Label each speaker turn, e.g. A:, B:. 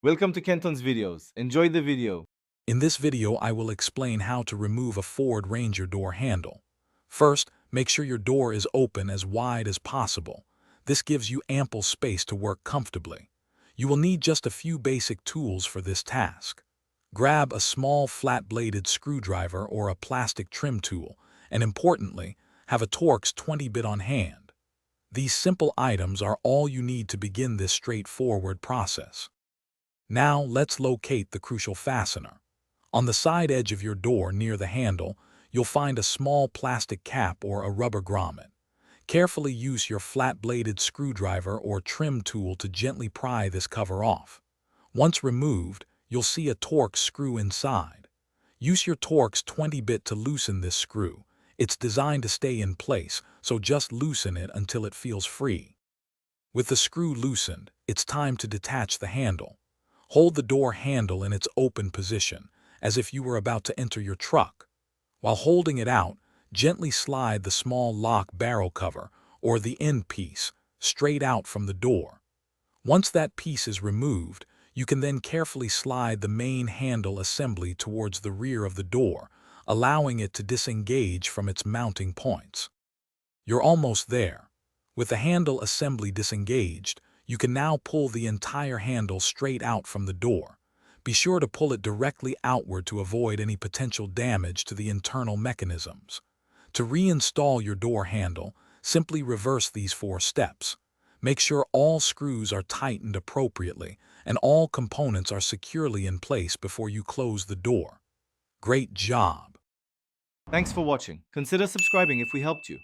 A: Welcome to Kenton's videos. Enjoy the video.
B: In this video, I will explain how to remove a Ford Ranger door handle. First, make sure your door is open as wide as possible. This gives you ample space to work comfortably. You will need just a few basic tools for this task. Grab a small flat-bladed screwdriver or a plastic trim tool, and importantly, have a Torx 20-bit on hand. These simple items are all you need to begin this straightforward process. Now let's locate the crucial fastener. On the side edge of your door near the handle, you'll find a small plastic cap or a rubber grommet. Carefully use your flat-bladed screwdriver or trim tool to gently pry this cover off. Once removed, you'll see a Torx screw inside. Use your Torx 20-bit to loosen this screw. It's designed to stay in place, so just loosen it until it feels free. With the screw loosened, it's time to detach the handle. Hold the door handle in its open position, as if you were about to enter your truck. While holding it out, gently slide the small lock barrel cover, or the end piece, straight out from the door. Once that piece is removed, you can then carefully slide the main handle assembly towards the rear of the door, allowing it to disengage from its mounting points. You're almost there. With the handle assembly disengaged, you can now pull the entire handle straight out from the door. Be sure to pull it directly outward to avoid any potential damage to the internal mechanisms. To reinstall your door handle, simply reverse these 4 steps. Make sure all screws are tightened appropriately and all components are securely in place before you close the door. Great job!
A: Thanks for watching. Consider subscribing if we helped you.